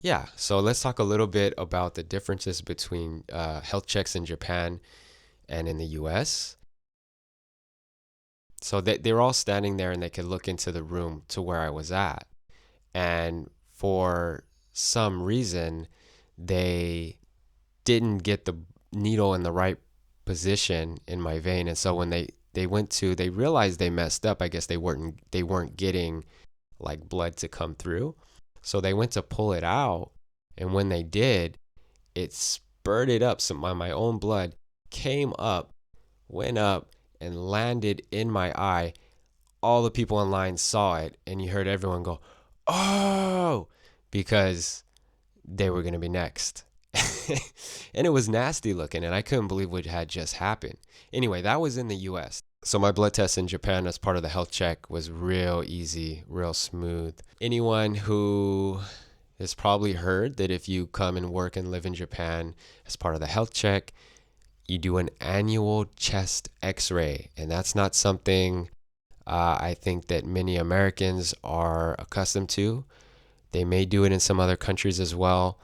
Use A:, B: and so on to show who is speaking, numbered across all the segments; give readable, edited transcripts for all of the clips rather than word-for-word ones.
A: Yeah, so let's talk a little bit about the differences between health checks in Japan and in the US. So they were all standing there and they could look into the room to where I was at. And for some reason, they didn't get the needle in the right position in my vein. And so when they realized they messed up. I guess they weren't getting like blood to come through. So they went to pull it out. And when they did, it spurted up. Some my own blood came up, went up, and landed in my eye. All the people in line saw it, and you heard everyone go, "Oh!" because they were going to be next. And it was nasty looking, and I couldn't believe what had just happened. Anyway, that was in the US. So my blood test in Japan as part of the health check was real easy, real smooth. Anyone who has probably heard that if you come and work and live in Japan as part of the health check, you do an annual chest x-ray. And that's not something I think that many Americans are accustomed to. They may do it in some other countries as well,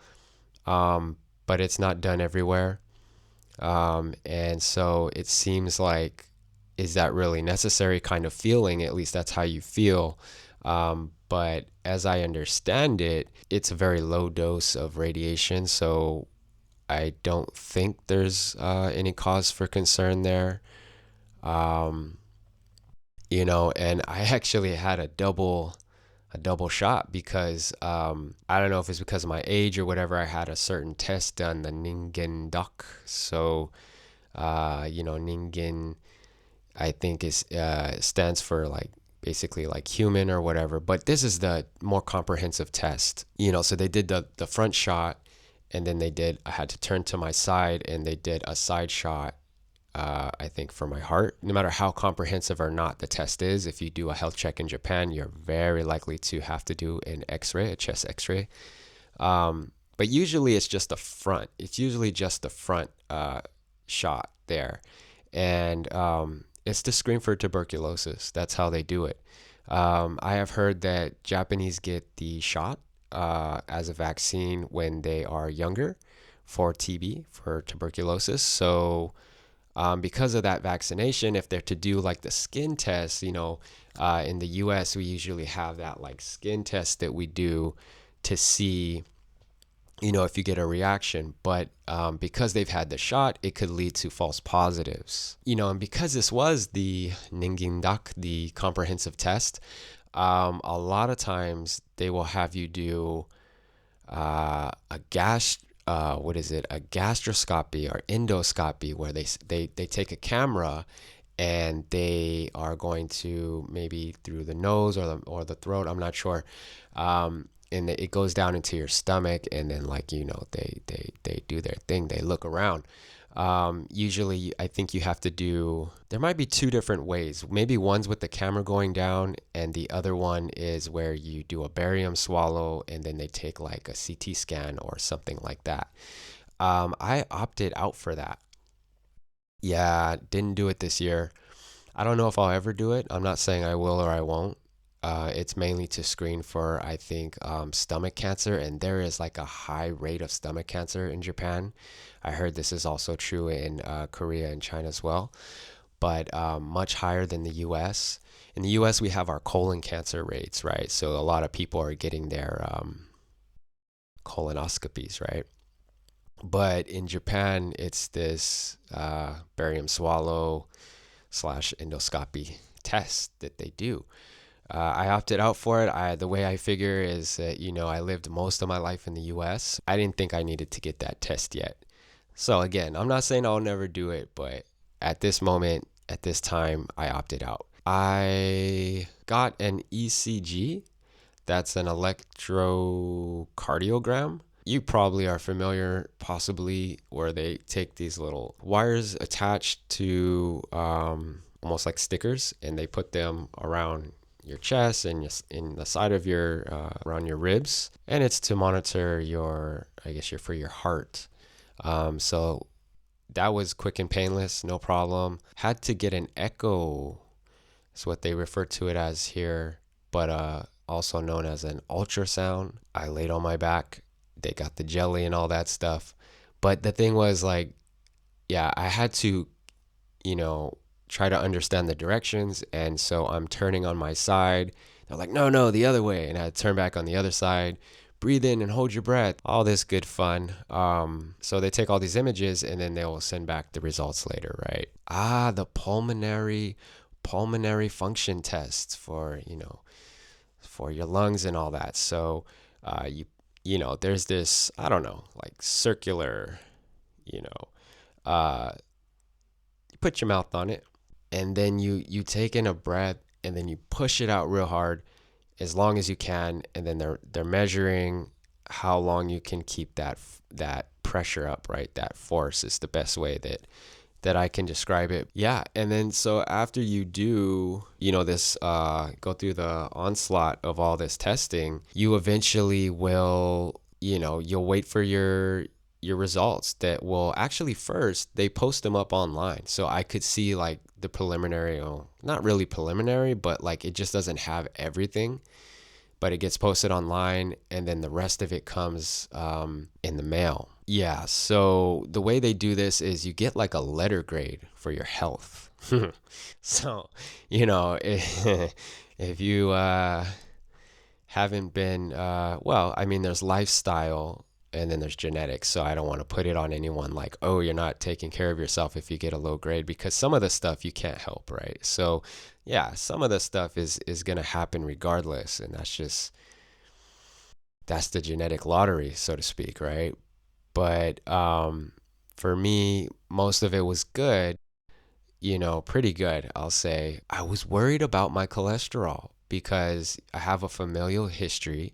A: but it's not done everywhere. And so it seems like, is that really necessary kind of feeling? At least that's how you feel. But as I understand it, it's a very low dose of radiation. So I don't think there's any cause for concern there. Um, and I actually had a double shot because I don't know if it's because of my age or whatever. I had a certain test done, the Ningen doc. So Ningen, I think is stands for like basically like human or whatever. But this is the more comprehensive test. So they did the front shot, and then I had to turn to my side, and they did a side shot. I think for my heart, no matter how comprehensive or not the test is, if you do a health check in Japan, you're very likely to have to do an X-ray, a chest X-ray. But usually it's just the front. It's usually just the front shot there, and it's to screen for tuberculosis. That's how they do it. I have heard that Japanese get the shot as a vaccine when they are younger for TB, for tuberculosis. So because of that vaccination, if they're to do like the skin test, in the US, we usually have that like skin test that we do to see, if you get a reaction. But because they've had the shot, it could lead to false positives. And because this was the Ningindak, the comprehensive test, a lot of times they will have you do a what is it, a gastroscopy or endoscopy, where they take a camera and they are going to maybe through the nose or the throat, I'm not sure, and it goes down into your stomach, and then like they do their thing, they look around. Usually I think you have to do, there might be two different ways. Maybe one's with the camera going down, and the other one is where you do a barium swallow and then they take like a CT scan or something like that. I opted out for that. Yeah, didn't do it this year. I don't know if I'll ever do it. I'm not saying I will or I won't. It's mainly to screen for, I think, stomach cancer, and there is like a high rate of stomach cancer in Japan. I heard this is also true in Korea and China as well, but much higher than the US. In the US, we have our colon cancer rates, right? So a lot of people are getting their colonoscopies, right? But in Japan, it's this barium swallow slash endoscopy test that they do. I opted out for it. The way I figure is that, I lived most of my life in the US. I didn't think I needed to get that test yet. So again, I'm not saying I'll never do it, but at this moment, at this time, I opted out. I got an ECG. That's an electrocardiogram. You probably are familiar, possibly, where they take these little wires attached to almost like stickers, and they put them around your chest and in the side of your around your ribs, and it's to monitor I guess for your heart. So that was quick and painless, no problem. Had to get an echo, is what they refer to it as here, but also known as an ultrasound. I laid on my back they got the jelly and all that stuff. But the thing was like, yeah, I had to, you know, try to understand the directions. And so I'm turning on my side. They're like, no, no, the other way. And I turn back on the other side. Breathe in and hold your breath. All this good fun. So they take all these images and then they will send back the results later, right? The pulmonary function tests for, for your lungs and all that. So there's this, I don't know, like circular, you know, you put your mouth on it and then you take in a breath and then you push it out real hard as long as you can, and then they're measuring how long you can keep that pressure up, right? That force is the best way that I can describe it. Yeah, and then so after you do, this go through the onslaught of all this testing, you eventually will, you'll wait for your results that will actually first they post them up online so I could see like the preliminary, not really preliminary, but like it just doesn't have everything, but it gets posted online and then the rest of it comes in the mail. Yeah, so the way they do this is you get like a letter grade for your health. So, if you haven't been, well, I mean, there's lifestyle and then there's genetics. So I don't want to put it on anyone like, oh, you're not taking care of yourself if you get a low grade, because some of the stuff you can't help, right? So yeah, some of the stuff is going to happen regardless. And that's the genetic lottery, so to speak, right? But for me, most of it was good, pretty good, I'll say. I was worried about my cholesterol because I have a familial history,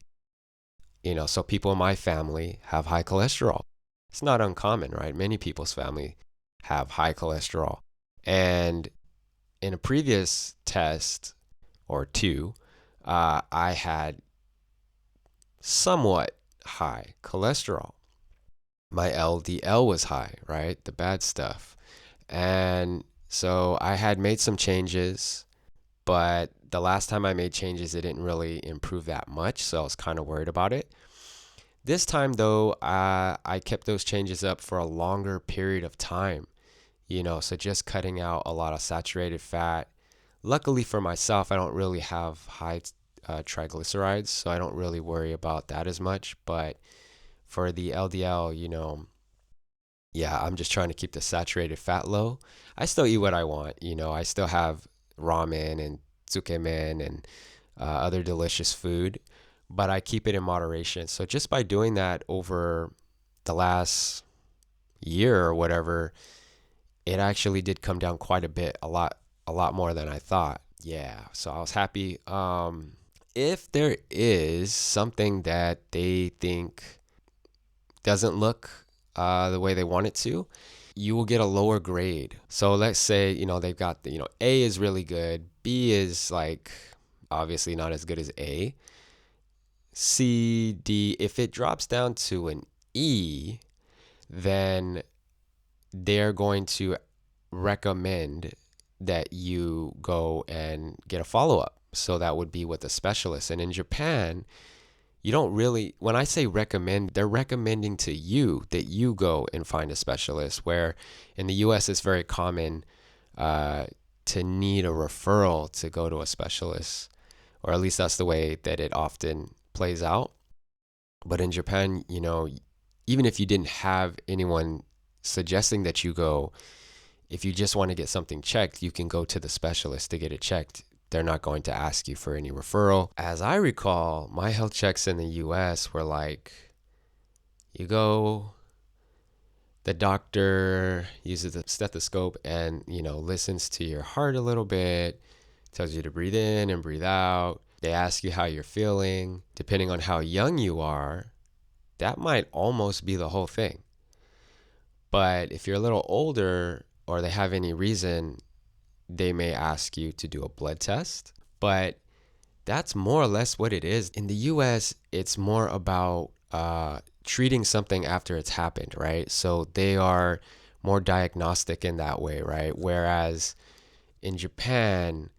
A: so people in my family have high cholesterol. It's not uncommon, right? Many people's family have high cholesterol. And in a previous test or two, I had somewhat high cholesterol. My LDL was high, right? The bad stuff. And so I had made some changes, but the last time I made changes, it didn't really improve that much. So I was kind of worried about it. This time, though, I kept those changes up for a longer period of time, so just cutting out a lot of saturated fat. Luckily for myself, I don't really have high triglycerides, so I don't really worry about that as much. But for the LDL, yeah, I'm just trying to keep the saturated fat low. I still eat what I want, I still have ramen and tsukemen and other delicious food, but I keep it in moderation. So just by doing that over the last year or whatever, it actually did come down quite a bit, a lot more than I thought. Yeah, so I was happy. If there is something that they think doesn't look the way they want it to, you will get a lower grade. So let's say, they've got, A is really good. B is like obviously not as good as A. C, D, if it drops down to an E, then they're going to recommend that you go and get a follow-up. So that would be with a specialist. And in Japan, you don't really, when I say recommend, they're recommending to you that you go and find a specialist, where in the US it's very common to need a referral to go to a specialist, or at least that's the way that it often plays out. But in Japan, even if you didn't have anyone suggesting that you go, if you just want to get something checked, you can go to the specialist to get it checked. They're not going to ask you for any referral. As I recall, my health checks in the US were like, you go, the doctor uses the stethoscope and, listens to your heart a little bit, tells you to breathe in and breathe out. They ask you how you're feeling. Depending on how young you are, that might almost be the whole thing. But if you're a little older or they have any reason, they may ask you to do a blood test. But that's more or less what it is. In the US, it's more about treating something after it's happened, right? So they are more diagnostic in that way, right? Whereas in Japan,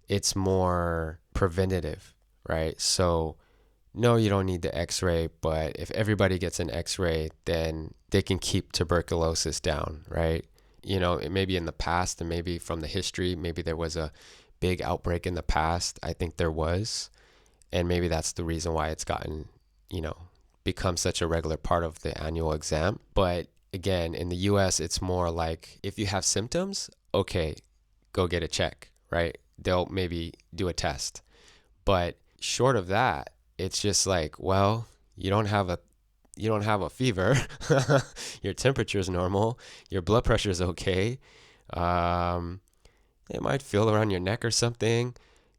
A: it's more preventative, right? So no, you don't need the x-ray, but if everybody gets an x-ray, then they can keep tuberculosis down, right? Maybe in the past and maybe from the history, maybe there was a big outbreak in the past. I think there was. And maybe that's the reason why it's gotten, you know, become such a regular part of the annual exam. But again, in the US, it's more like if you have symptoms, okay, go get a check, right? They'll maybe do a test. But short of that, it's just like, well, you don't have a fever. Your temperature is normal. Your blood pressure is okay. Um, it might feel around your neck or something.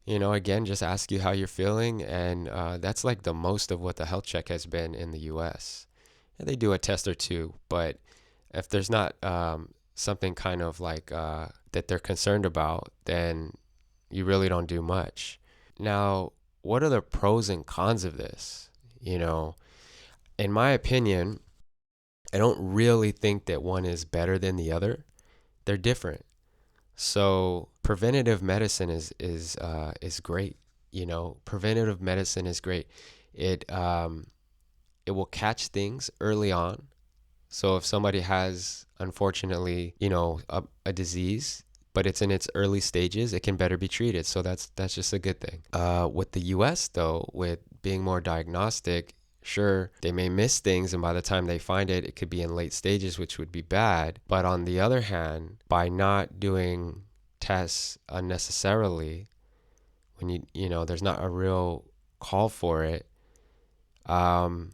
A: Again, just ask you how you're feeling. And that's like the most of what the health check has been in the US. And they do a test or two, but if there's not something kind of like that they're concerned about, then you really don't do much. Now, what are the pros and cons of this? In my opinion, I don't really think that one is better than the other. They're different. So preventative medicine is great. Preventative medicine is great. It will catch things early on. So if somebody has, unfortunately, a disease, but it's in its early stages, it can better be treated. So that's just a good thing. With the U.S. though, with being more diagnostic, sure, they may miss things, and by the time they find it, it could be in late stages, which would be bad. But on the other hand, by not doing tests unnecessarily, when there's not a real call for it, um,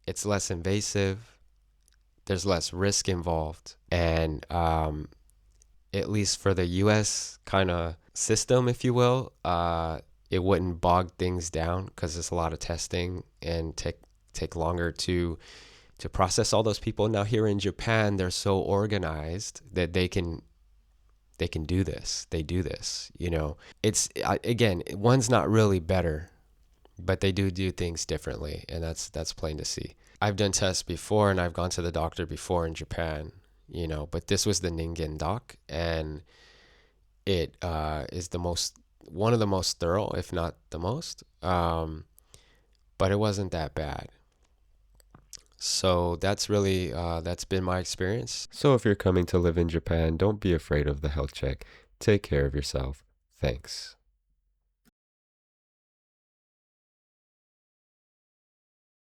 A: it's less invasive. There's less risk involved, and at least for the U.S. kind of system, if you will, it wouldn't bog things down because it's a lot of testing and take longer to process all those people. Now here in Japan, they're so organized that they can do this. They do this. It's again, one's not really better, but they do things differently, and that's plain to see. I've done tests before, and I've gone to the doctor before in Japan. But this was the Ningen doc, and it is one of the most thorough, if not the most. But it wasn't that bad. So that's really that's been my experience. So if you're coming to live in Japan, don't be afraid of the health check. Take care of yourself. Thanks.